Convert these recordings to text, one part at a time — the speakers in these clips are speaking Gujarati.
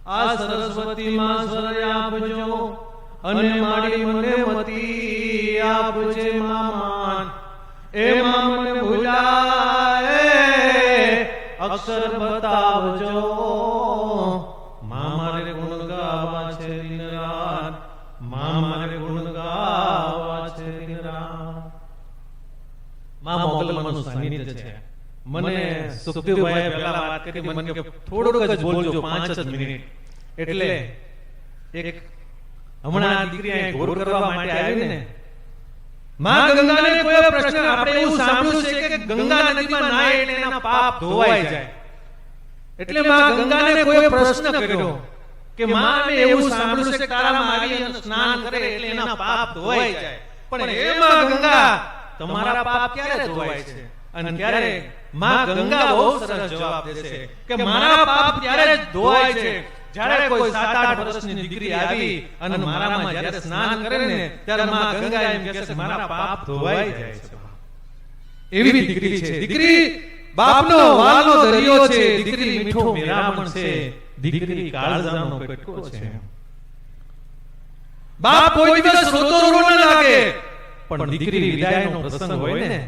આ સરસ્વતી માં સ્વર આપજો અને મારી મને મતી આપજે મામાન એમાં મને ભૂલાય અક્ષર બતાવજો મારે ગુણ ગાવા છે દિન રાત મારે ગુણ ગાવા છે દિન રાત મોગલમાનું સાનિધ્ય છે મને સુખદેવભાઈ પહેલા વાત કરી મને કે થોડુંક જ બોલજો 5 જ મિનિટ એટલે એક હમણાં દીકરી અહીં ઘોર કરવા માટે આવી ને માં ગંગાને કોઈ પ્રશ્ન આપણે એવું સાંભળ્યું છે કે ગંગા નદીમાં નાય એટલે એના પાપ ધોવાઈ જાય એટલે માં ગંગાને કોઈ પ્રશ્ન કર્યો કે માં મે એવું સાંભળ્યું છે કે તારામાં આવી અને સ્નાન કરે એટલે એના પાપ ધોવાઈ જાય પણ હે માં ગંગા તમારા પાપ ક્યારે ધોવાય છે અને ત્યારે માં ગંગા બહુ સરસ જવાબ દે છે કે મારા પાપ ત્યારે જ ધોવાય છે જ્યારે કોઈ 7-8 વર્ષની દીકરી આવી અને મારામાં જ્યારે સ્નાન કરે ને ત્યારે માં ગંગા એમ કહે છે મારા પાપ ધોવાઈ જાય છે એવી દીકરી છે દીકરી બાપનો વાલનો દરિયો છે દીકરી મીઠો મેરામણ છે દીકરી કાળજાનો કટકો છે બાપ કોઈ દિવસ રોતો ન લાગે પણ દીકરી વિદાયનો પ્રસંગ હોય ને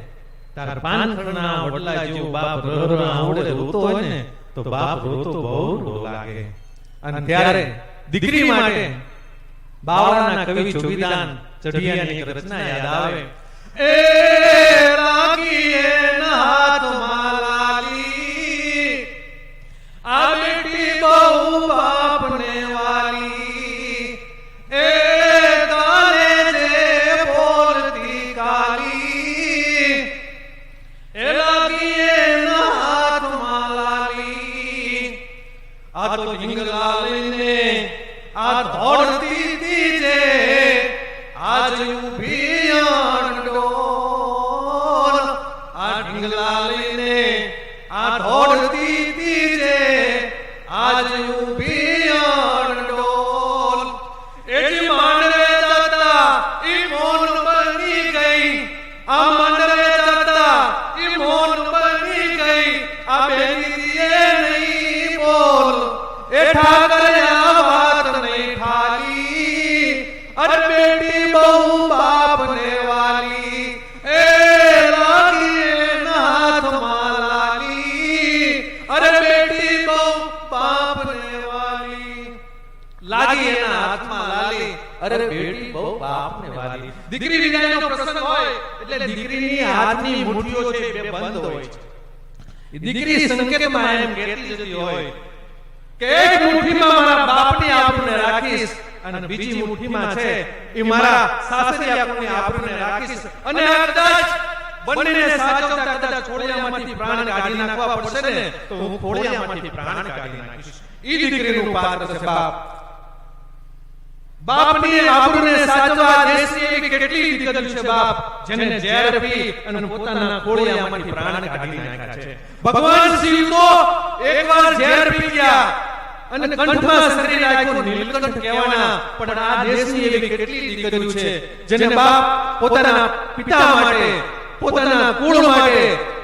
તાર પાનખરના વડલા જેવો બાપ રર આવડે રોતો હોય ને તો બાપ રોતો બહુ લાગે અને ત્યારે દીકરી માટે બાવળાના કવિ ચોવીદાન ચઢિયાની રચના યાદ આવે એ લાગીએ હાથમાં લાલી આ બેટી બહુ બાપને વાલી એ કાલે જે બોલતી કાલી એ લાગીએ હાથમાં લાલી આ તો હિંગલા લઈને આ દોડતી દીજે આજ ઊભી અંડોલ આ હિંગલા લઈને આ દોડતી દીજે આજ ઊભી અંડોલ એજી માંડવે જતા ઈ મોન બની ગઈ આ માંડવે જતા ઈ મોન બની ગઈ આ બેનીએ નહીં બોલ એ ઠાકરિયા વાત નહીં ઠાલી અરે બેટી બહુ બાપને વાલી એ લાગીએ હાથમાં લાલી અરે બેટી બહુ બાપને વાલી લાગી એના હાથમાં લાલી અરે બેટી બહુ બાપને વાલી દીકરી વિદાયનો પ્રસંગ હોય એટલે દીકરીની હાથની મુઠ્ઠીઓ છે બે બંધ હોય છે દીકરી સંકેતમાં એમ કહેતી જતી હોય કે એક મુઠ્ઠીમાં મારા બાપની આબરૂને રાખીશ અને બીજી મુઠ્ઠીમાં છે એ મારા સાસરિયાને આબરૂને રાખીશ અને કદાચ બંનેને સાચવતા કદાચ ખોડિયામાંથી પ્રાણ કાઢી નાખવા પડશે ને તો હું ખોડિયામાંથી પ્રાણ કાઢી નાખીશ ઈ દીકરીનું પાત્ર છે બાપ બાપની આબરૂને સાચવવા દેશની એવી કેટલી દીકરીઓ છે બાપ જેને ઝેર પી અને પોતાના ખોડિયામાંથી પ્રાણ કાઢી નાખ્યા છે ભગવાન શિવ તો એકવાર ઝેર પી ગયા અને કંઠમાં શરીર રાખ્યું નીલકંઠ કહેવાના પણ આ દેશની એવી કેટલી દીકરીઓ છે જેને બાપ પોતાના પિતા માટે પોતાના કુળ માટે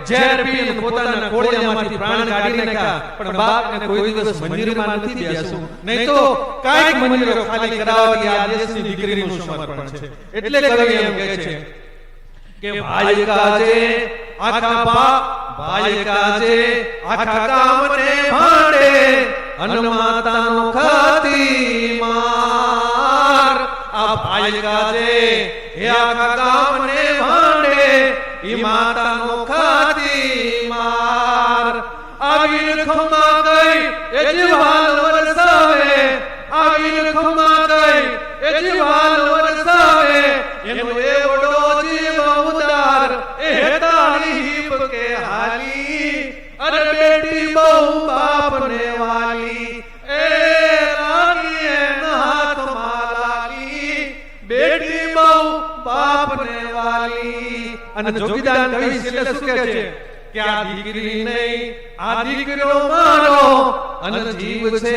ઝેર પીને પોતાના ખોડિયામાંથી પ્રાણ કાઢી નાખ્યા પણ બાપને કોઈ દિવસ મંદિરમાં નથી બેસવું નહીં તો કાંઈક મંદિરો ખાલી કરાવવાની આ દેશની દીકરીનું સમર્પણ છે એટલે કવિ એમ કહે છે કે ભાઈ કાજે આખા બાપ ભાઈ કાજે આખા ગામને ભાંડે અન માતાનો ખાતી માર આ ભાઈ કાજે હે આખા ગામને ભાંડે ઈ માતાનો ખાતી માર આવી રખમાં ગઈ એ જીવાલ વરસાવે આવી રખમાં ગઈ એ જીવાલ વરસાવે એનો એવડો જીવ ઉદાર એ હેતાળી હિપ કે હાલી અરે બેટી બહુ બાપને વાલી એ લાગીએ હાથમાં લાલી બેટી બહુ બાપને વાલી અને જોગીદાન કવિ એટલે શું કહે છે કે આ દીકરી નહીં આ દીકરો મારો અને જીવ છે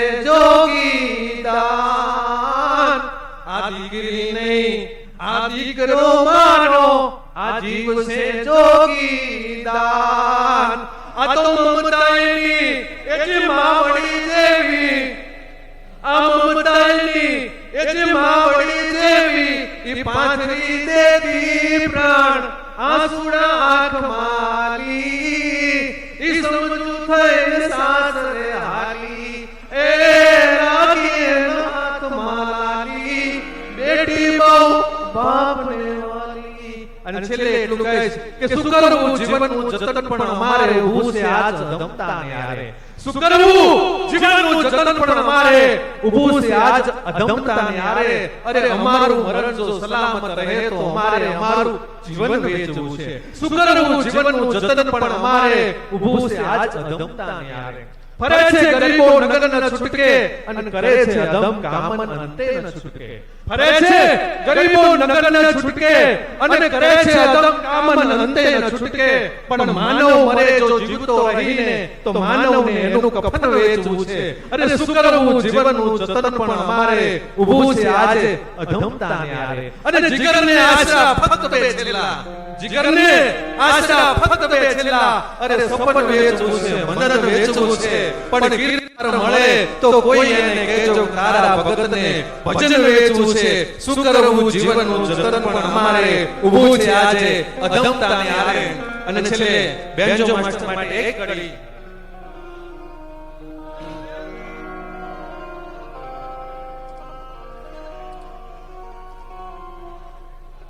જોગીદાન આ દીકરી નહીં આ દીકરો મારો આ જીવ છે જોગીદાન આ તો મમતાની એજી માવડી દેવી ઈ પાંથરી દેતી પ્રાણ આંસુડા આંખમાલી ઈ સમજુ થઈને સાસરે હાલી એ રાખીએ નાથ માલી બેટી બહુ બાપને વાલી અને છેલ્લે એટલું કહે છે કે શું કરવું જીવનનું જતન પણ અમારે ઊભું છે આજ અધમતાને હારે શું કરવું જીવનનું જતન પણ અમારે ઊભું છે આજ અધમતાને હારે અરે અમારું મરણ જો સલામત રહે તો અમારે અમારું જીવન વેચવું છે શું કરવું જીવનનું જતન પણ અમારે ઊભું છે આજ અધમતાને હારે ફરે છે ગરીબો નગર ન છૂટકે અને કરે છે અધમ કામન અંતે ન છૂટકે ફરે છે ગરીબો નગર ન છૂટકે અને કરે છે અધમ કામન અંતે ન છૂટકે પણ માનવ મરે જો જીવતો રહીને તો માનવને એનું કફન વેચવું છે અરે શું કરવું જીવનનું જતન પણ અમારે ઊભું છે આજે અધમતાને હારે અને જીગરને આશા ફક્ત બે છેલ્લા જીગરને આશા ફક્ત બે છેલ્લા અરે સપન વેચવું છે મનન વેચવું છે પણ કીર્તન મળે તો કોઈ એને કહેજો તારા ભગતને ભજન વેચવું છે શું કરવું જીવનનું જતન પણ અમારે ઊભું છે આજે અધમતાને હારે અને છેલ્લે બેન્જો માસ્ટર માટે એક કડી